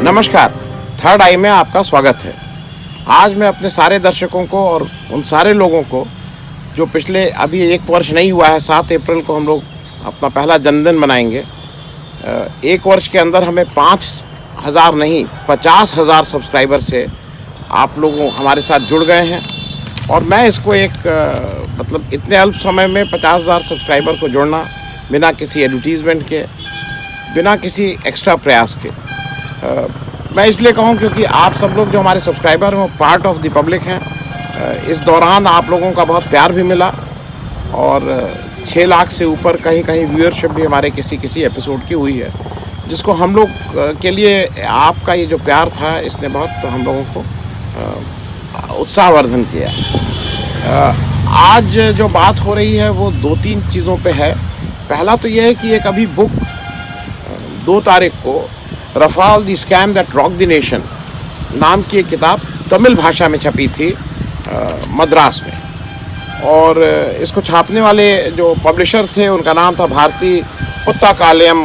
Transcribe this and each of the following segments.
नमस्कार, थर्ड आई में आपका स्वागत है। आज मैं अपने सारे दर्शकों को और उन सारे लोगों को जो पिछले अभी 1 वर्ष नहीं हुआ है, 7 अप्रैल को हम लोग अपना पहला जन्मदिन मनाएंगे। 1 वर्ष के अंदर हमें 5,000 नहीं 50,000 सब्सक्राइबर से आप लोग हमारे साथ जुड़ गए हैं और मैं इसको मतलब इतने अल्प समय में 50,000 सब्सक्राइबर को जोड़ना बिना किसी एडवर्टीज़मेंट के, बिना किसी एक्स्ट्रा प्रयास के, मैं इसलिए कहूँ क्योंकि आप सब लोग जो हमारे सब्सक्राइबर हैं वो पार्ट ऑफ द पब्लिक हैं। इस दौरान आप लोगों का बहुत प्यार भी मिला और 6 लाख से ऊपर कहीं कहीं व्यूअरशिप भी हमारे किसी एपिसोड की हुई है, जिसको हम लोग के लिए आपका ये जो प्यार था इसने बहुत हम लोगों को उत्साहवर्धन किया। आज जो बात हो रही है वो 2-3 चीज़ों पे है। पहला तो ये है कि एक अभी बुक 2 तारीख को Rafale the scam that rock the nation नाम की एक किताब तमिल भाषा में छपी थी मद्रास में, और इसको छापने वाले जो पब्लिशर थे उनका नाम था भारती पुत्ताकालयम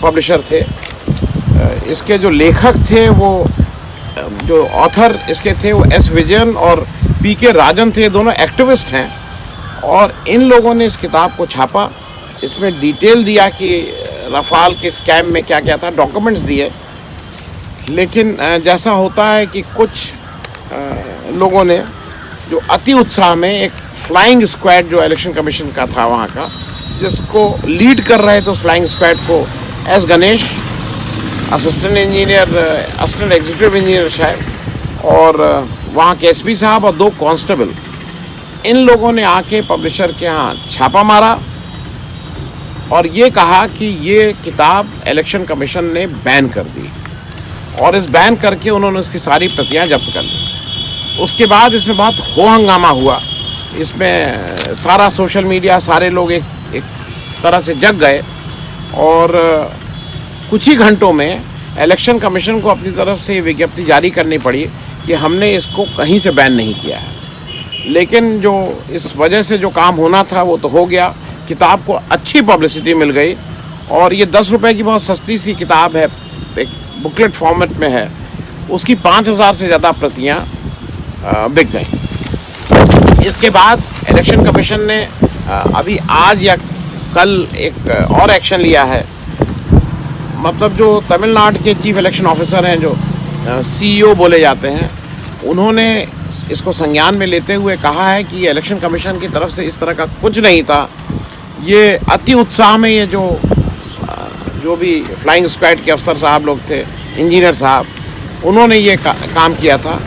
पब्लिशर थे। इसके जो लेखक थे वो जो ऑथर इसके थे वो एस विजयन और पीके राजन थे, दोनों एक्टिविस्ट हैं और इन लोगों ने इस किताब को छापा। इसमें डिटेल दिया कि रफाल के स्कैम में क्या क्या था, डॉक्यूमेंट्स दिए। लेकिन जैसा होता है कि कुछ लोगों ने जो अति उत्साह में एक फ्लाइंग स्क्वाड जो इलेक्शन कमीशन का था वहाँ का, जिसको लीड कर रहे थे उस फ्लाइंग स्क्वाड को S Ganesh, assistant executive engineer शायद, और वहाँ के एसपी साहब और 2 कांस्टेबल, इन लोगों ने आके पब्लिशर के यहाँ छापा मारा और ये कहा कि ये किताब इलेक्शन कमीशन ने बैन कर दी और इस बैन करके उन्होंने इसकी सारी प्रतियां जब्त कर ली। उसके बाद इसमें बहुत हो हंगामा हुआ, इसमें सारा सोशल मीडिया, सारे लोग एक तरह से जग गए और कुछ ही घंटों में इलेक्शन कमीशन को अपनी तरफ से विज्ञप्ति जारी करनी पड़ी कि हमने इसको कहीं से बैन नहीं किया है। लेकिन जो इस वजह से जो काम होना था वो तो हो गया, किताब को अच्छी पब्लिसिटी मिल गई और ये 10 रुपए की बहुत सस्ती सी किताब है, एक बुकलेट फॉर्मेट में है, उसकी 5,000 से ज़्यादा प्रतियां बिक गई। इसके बाद इलेक्शन कमीशन ने अभी आज या कल एक और एक्शन लिया है। मतलब जो तमिलनाडु के चीफ इलेक्शन ऑफिसर हैं, जो CEO बोले जाते हैं, उन्होंने इसको संज्ञान में लेते हुए कहा है कि इलेक्शन कमीशन की तरफ से इस तरह का कुछ नहीं था। ये अति उत्साह में ये जो भी फ्लाइंग स्क्वाड के अफसर साहब लोग थे, इंजीनियर साहब, उन्होंने ये काम किया था,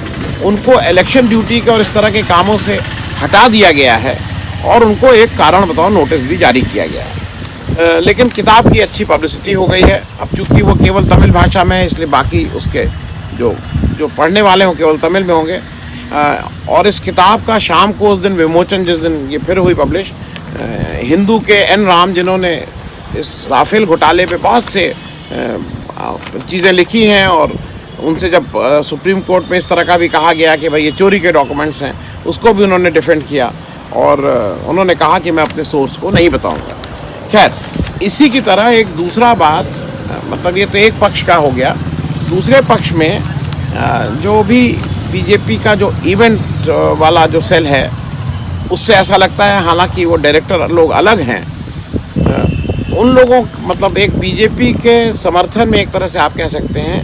उनको इलेक्शन ड्यूटी के और इस तरह के कामों से हटा दिया गया है और उनको एक कारण बताओ नोटिस भी जारी किया गया है। लेकिन किताब की अच्छी पब्लिसिटी हो गई है। अब चूँकि वो केवल तमिल भाषा में है, इसलिए बाकी उसके जो पढ़ने वाले हों केवल तमिल में होंगे। और इस किताब का शाम को उस दिन विमोचन, जिस दिन ये फिर हुई पब्लिश, हिंदू के एन राम, जिन्होंने इस राफेल घोटाले पे बहुत से चीज़ें लिखी हैं और उनसे जब सुप्रीम कोर्ट में इस तरह का भी कहा गया कि भाई ये चोरी के डॉक्यूमेंट्स हैं, उसको भी उन्होंने डिफेंड किया और उन्होंने कहा कि मैं अपने सोर्स को नहीं बताऊंगा। खैर, इसी की तरह एक दूसरा बात, मतलब ये तो एक पक्ष का हो गया, दूसरे पक्ष में जो भी बीजेपी का जो इवेंट वाला जो सेल है, उससे ऐसा लगता है, हालांकि वो डायरेक्टर लोग अलग हैं, उन लोगों, मतलब एक बीजेपी के समर्थन में एक तरह से आप कह सकते हैं,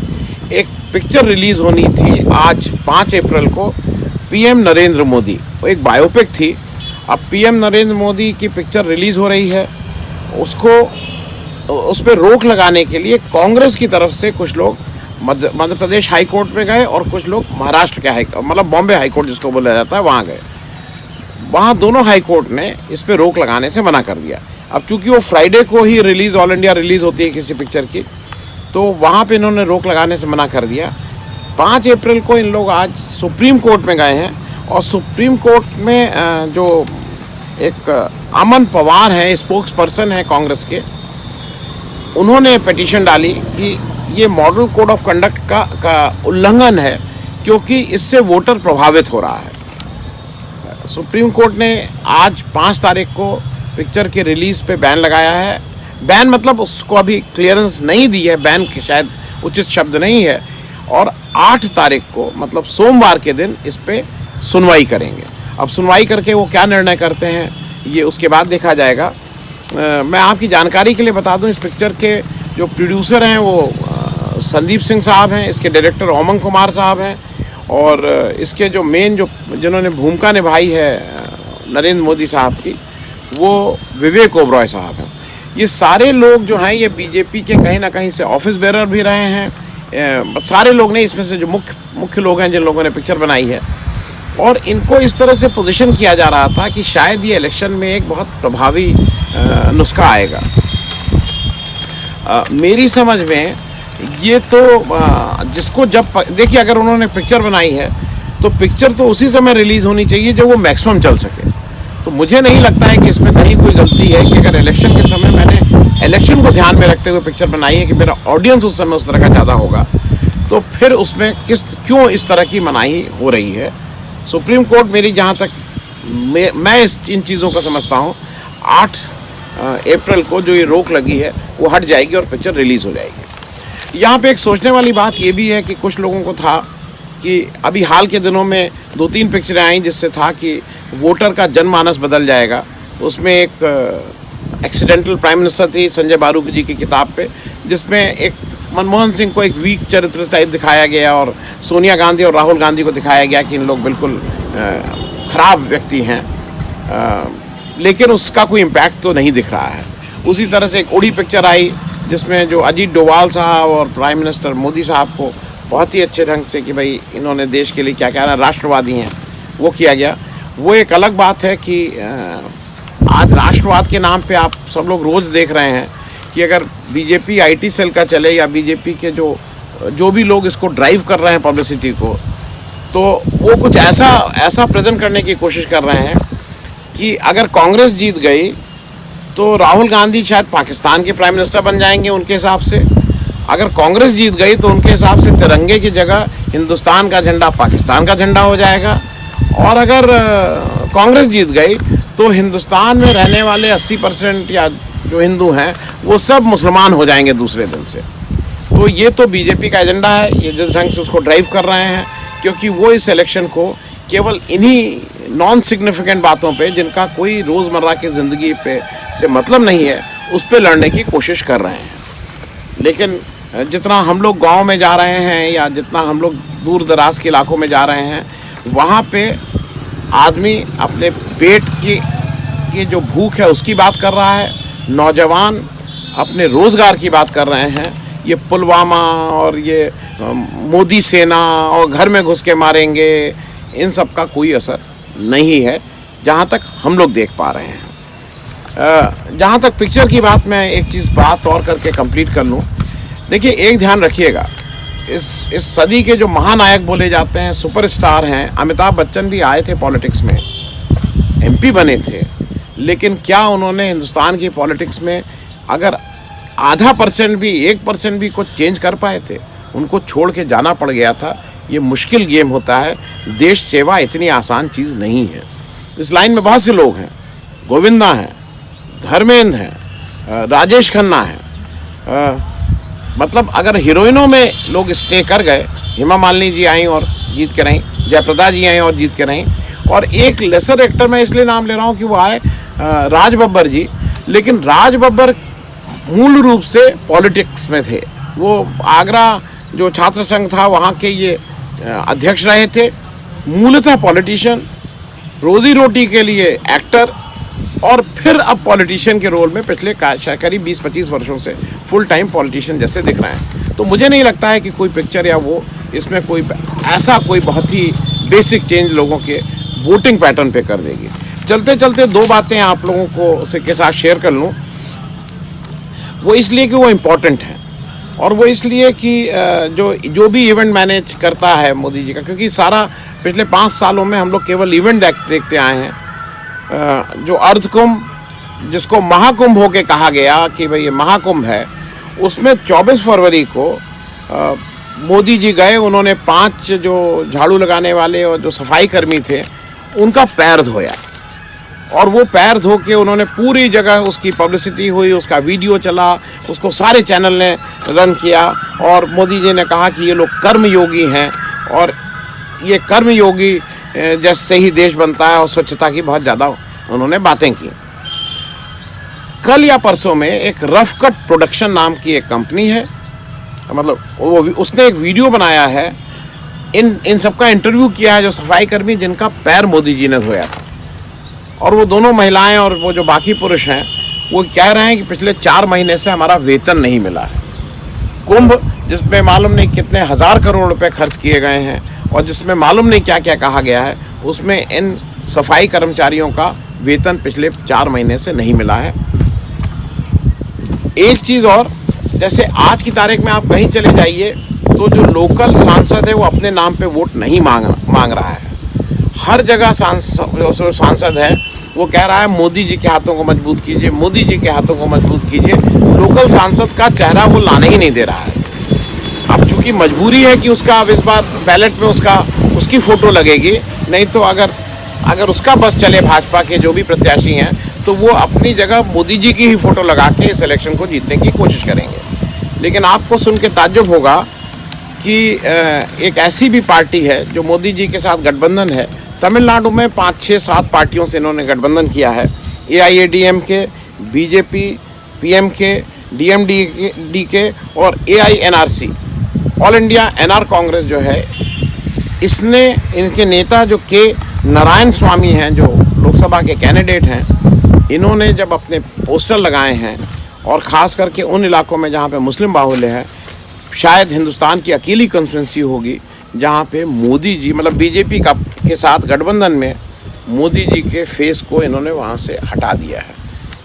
एक पिक्चर रिलीज़ होनी थी आज 5 अप्रैल को, PM नरेंद्र मोदी, वो एक बायोपिक थी। अब PM नरेंद्र मोदी की पिक्चर रिलीज़ हो रही है, उस पर रोक लगाने के लिए कांग्रेस की तरफ से कुछ लोग मध्य प्रदेश हाई कोर्ट में गए और कुछ लोग महाराष्ट्र के मतलब बॉम्बे हाई कोर्ट जिसको बोला जाता है, वहाँ गए। वहाँ दोनों हाई कोर्ट ने इस पे रोक लगाने से मना कर दिया। अब चूंकि वो फ्राइडे को ही रिलीज़, ऑल इंडिया रिलीज़ होती है किसी पिक्चर की, तो वहाँ पे इन्होंने रोक लगाने से मना कर दिया। 5 अप्रैल को इन लोग आज सुप्रीम कोर्ट में गए हैं और सुप्रीम कोर्ट में जो एक अमन पवार हैं, स्पोक्स पर्सन हैं कांग्रेस के, उन्होंने पिटीशन डाली कि ये मॉडल कोड ऑफ कंडक्ट का उल्लंघन है क्योंकि इससे वोटर प्रभावित हो रहा है। सुप्रीम कोर्ट ने आज 5 तारीख को पिक्चर के रिलीज़ पे बैन लगाया है। बैन मतलब उसको अभी क्लियरेंस नहीं दी है, बैन शायद उचित शब्द नहीं है, और 8 तारीख को मतलब सोमवार के दिन इस पे सुनवाई करेंगे। अब सुनवाई करके वो क्या निर्णय करते हैं ये उसके बाद देखा जाएगा। मैं आपकी जानकारी के लिए बता दूं, इस पिक्चर के जो प्रोड्यूसर हैं वो संदीप सिंह साहब हैं, इसके डायरेक्टर ओमंग कुमार साहब हैं, और इसके जो मेन जिन्होंने भूमिका निभाई है नरेंद्र मोदी साहब की, वो विवेक ओबरॉय साहब हैं। ये सारे लोग जो हैं ये बीजेपी के कहीं ना कहीं से ऑफिस बेरर भी रहे हैं। सारे लोग नहीं, इसमें से जो मुख्य लोग हैं जिन लोगों ने पिक्चर बनाई है, और इनको इस तरह से पोजीशन किया जा रहा था कि शायद ये इलेक्शन में एक बहुत प्रभावी नुस्खा आएगा। मेरी समझ में ये तो जिसको जब देखिए, अगर उन्होंने पिक्चर बनाई है तो पिक्चर तो उसी समय रिलीज़ होनी चाहिए जब वो मैक्सिमम चल सके। तो मुझे नहीं लगता है कि इसमें कहीं कोई गलती है कि अगर इलेक्शन के समय मैंने इलेक्शन को ध्यान में रखते हुए पिक्चर बनाई है कि मेरा ऑडियंस उस समय उस तरह का ज़्यादा होगा, तो फिर उसमें क्यों इस तरह की मनाही हो रही है। सुप्रीम कोर्ट मेरी जहाँ तक मैं इन चीज़ों को समझता हूँ, 8 अप्रैल को जो ये रोक लगी है वो हट जाएगी और पिक्चर रिलीज़ हो जाएगी। यहाँ पे एक सोचने वाली बात ये भी है कि कुछ लोगों को था कि अभी हाल के दिनों में 2-3 पिक्चरें आई जिससे था कि वोटर का जनमानस बदल जाएगा। उसमें एक एक्सीडेंटल प्राइम मिनिस्टर थी संजय बारू जी की किताब पे, जिसमें एक मनमोहन सिंह को एक वीक चरित्र टाइप दिखाया गया और सोनिया गांधी और राहुल गांधी को दिखाया गया कि इन लोग बिल्कुल ख़राब व्यक्ति हैं, लेकिन उसका कोई इम्पैक्ट तो नहीं दिख रहा है। उसी तरह से एक उड़ी पिक्चर आई जिसमें जो अजीत डोभाल साहब और प्राइम मिनिस्टर मोदी साहब को बहुत ही अच्छे ढंग से कि भाई इन्होंने देश के लिए क्या कह रहा है, राष्ट्रवादी हैं, वो किया गया। वो एक अलग बात है कि आज राष्ट्रवाद के नाम पे आप सब लोग रोज़ देख रहे हैं कि अगर बीजेपी आईटी सेल का चले या बीजेपी के जो भी लोग इसको ड्राइव कर रहे हैं पब्लिसिटी को, तो वो कुछ ऐसा प्रेजेंट करने की कोशिश कर रहे हैं कि अगर कांग्रेस जीत गई तो राहुल गांधी शायद पाकिस्तान के प्राइम मिनिस्टर बन जाएंगे उनके हिसाब से। अगर कांग्रेस जीत गई तो उनके हिसाब से तिरंगे की जगह हिंदुस्तान का झंडा पाकिस्तान का झंडा हो जाएगा, और अगर कांग्रेस जीत गई तो हिंदुस्तान में रहने वाले 80% या जो हिंदू हैं वो सब मुसलमान हो जाएंगे दूसरे दिन से। तो ये तो बीजेपी का एजेंडा है, ये जिस ढंग से उसको ड्राइव कर रहे हैं, क्योंकि वो इस इलेक्शन को केवल इन्हीं नॉन सिग्निफिकेंट बातों पे जिनका कोई रोज़मर्रा की ज़िंदगी पे से मतलब नहीं है उस पर लड़ने की कोशिश कर रहे हैं। लेकिन जितना हम लोग गांव में जा रहे हैं या जितना हम लोग दूर दराज के इलाकों में जा रहे हैं, वहाँ पे आदमी अपने पेट की ये जो भूख है उसकी बात कर रहा है, नौजवान अपने रोज़गार की बात कर रहे हैं। ये पुलवामा और ये मोदी सेना और घर में घुस के मारेंगे, इन सब का कोई असर नहीं है जहाँ तक हम लोग देख पा रहे हैं। जहाँ तक पिक्चर की बात, मैं एक चीज़ बात और करके कंप्लीट कर लूँ। देखिए, एक ध्यान रखिएगा, इस सदी के जो महानायक बोले जाते हैं, सुपरस्टार हैं, अमिताभ बच्चन भी आए थे पॉलिटिक्स में, एमपी बने थे, लेकिन क्या उन्होंने हिंदुस्तान की पॉलिटिक्स में अगर 0.5% भी 1% भी कुछ चेंज कर पाए थे? उनको छोड़ के जाना पड़ गया था। ये मुश्किल गेम होता है, देश सेवा इतनी आसान चीज़ नहीं है। इस लाइन में बहुत से लोग हैं, गोविंदा हैं, धर्मेंद्र हैं, राजेश खन्ना हैं, मतलब अगर हीरोइनों में लोग स्टे कर गए, हेमा मालिनी जी आई और जीत के रहीं, जयप्रदा जी आई और जीत के रहीं, और एक लेसर एक्टर मैं इसलिए नाम ले रहा हूँ कि वो आए राज बब्बर जी, लेकिन राज बब्बर मूल रूप से पॉलिटिक्स में थे। वो आगरा जो छात्र संघ था वहाँ के ये अध्यक्ष रहे थे, मूलतः पॉलिटिशियन, रोजी रोटी के लिए एक्टर, और फिर अब पॉलिटिशियन के रोल में पिछले करीब 20-25 वर्षों से फुल टाइम पॉलिटिशियन जैसे दिख रहे हैं। तो मुझे नहीं लगता है कि कोई पिक्चर या वो इसमें कोई बहुत ही बेसिक चेंज लोगों के वोटिंग पैटर्न पे कर देगी। चलते चलते 2 बातें आप लोगों को के साथ शेयर कर लूँ। वो इसलिए कि वो इम्पोर्टेंट है, और वो इसलिए कि जो भी इवेंट मैनेज करता है मोदी जी का, क्योंकि सारा पिछले 5 सालों में हम लोग केवल इवेंट देखते आए हैं। जो अर्धकुंभ, जिसको महाकुंभ होके कहा गया कि भाई ये महाकुंभ है, उसमें 24 फरवरी को मोदी जी गए, उन्होंने 5 जो झाड़ू लगाने वाले और जो सफाई कर्मी थे उनका पैर धोया। और वो पैर धो के उन्होंने पूरी जगह उसकी पब्लिसिटी हुई, उसका वीडियो चला, उसको सारे चैनल ने रन किया और मोदी जी ने कहा कि ये लोग कर्मयोगी हैं और ये कर्मयोगी जैसे ही देश बनता है, और स्वच्छता की बहुत ज़्यादा उन्होंने बातें की। कल या परसों में एक रफ कट प्रोडक्शन नाम की एक कंपनी है, मतलब उसने एक वीडियो बनाया है, इन सबका इंटरव्यू किया है जो सफाई कर्मी जिनका पैर मोदी जी ने धोया था। और वो दोनों महिलाएं और वो जो बाकी पुरुष हैं वो कह रहे हैं कि पिछले 4 महीने से हमारा वेतन नहीं मिला है। कुंभ जिसमें मालूम नहीं कितने हज़ार करोड़ रुपए खर्च किए गए हैं और जिसमें मालूम नहीं क्या क्या कहा गया है, उसमें इन सफाई कर्मचारियों का वेतन पिछले 4 महीने से नहीं मिला है। एक चीज़ और, जैसे आज की तारीख में आप कहीं चले जाइए तो जो लोकल सांसद है वो अपने नाम पे वोट नहीं मांग रहा है। हर जगह सांसद है वो कह रहा है मोदी जी के हाथों को मजबूत कीजिए, मोदी जी के हाथों को मजबूत कीजिए। लोकल सांसद का चेहरा वो लाने ही नहीं दे रहा है। अब चूंकि मजबूरी है कि उसका अब इस बार बैलेट में उसकी फ़ोटो लगेगी, नहीं तो अगर उसका बस चले भाजपा के जो भी प्रत्याशी हैं तो वो अपनी जगह मोदी जी की ही फ़ोटो लगा के इस इलेक्शन को जीतने की कोशिश करेंगे। लेकिन आपको सुन के ताज्जुब होगा कि एक ऐसी भी पार्टी है जो मोदी जी के साथ गठबंधन है। तमिलनाडु में 5, 6, 7 पार्टियों से इन्होंने गठबंधन किया है। AIADMK, BJP, PMK, DMDK और AINRC, all India NR Congress जो है, इसने इनके नेता जो के नारायण स्वामी हैं, जो लोकसभा के कैंडिडेट हैं, इन्होंने जब अपने पोस्टर लगाए हैं और ख़ास करके उन इलाकों में जहाँ पे मुस्लिम बाहुल्य है, शायद हिंदुस्तान की अकेली कॉन्स्टिट्यूंसी होगी जहाँ पे मोदी जी, मतलब बीजेपी के साथ गठबंधन में मोदी जी के फेस को इन्होंने वहाँ से हटा दिया है,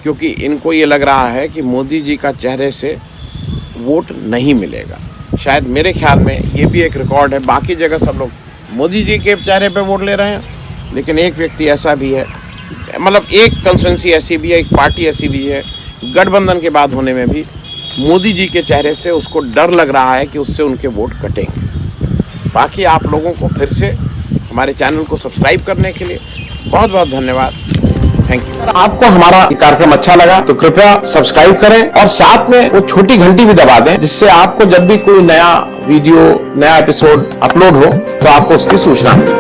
क्योंकि इनको ये लग रहा है कि मोदी जी का चेहरे से वोट नहीं मिलेगा। शायद मेरे ख्याल में ये भी एक रिकॉर्ड है। बाकी जगह सब लोग मोदी जी के चेहरे पे वोट ले रहे हैं, लेकिन एक व्यक्ति ऐसा भी है, मतलब एक कंस्टिट्यूंसी ऐसी भी है, एक पार्टी ऐसी भी है, गठबंधन के बाद होने में भी मोदी जी के चेहरे से उसको डर लग रहा है कि उससे उनके वोट कटेंगे। बाकी आप लोगों को फिर से हमारे चैनल को सब्सक्राइब करने के लिए बहुत बहुत धन्यवाद। Thank you. अगर आपको हमारा कार्यक्रम अच्छा लगा तो कृपया सब्सक्राइब करें और साथ में वो छोटी घंटी भी दबा दें, जिससे आपको जब भी कोई नया वीडियो, नया एपिसोड अपलोड हो तो आपको उसकी सूचना मिले।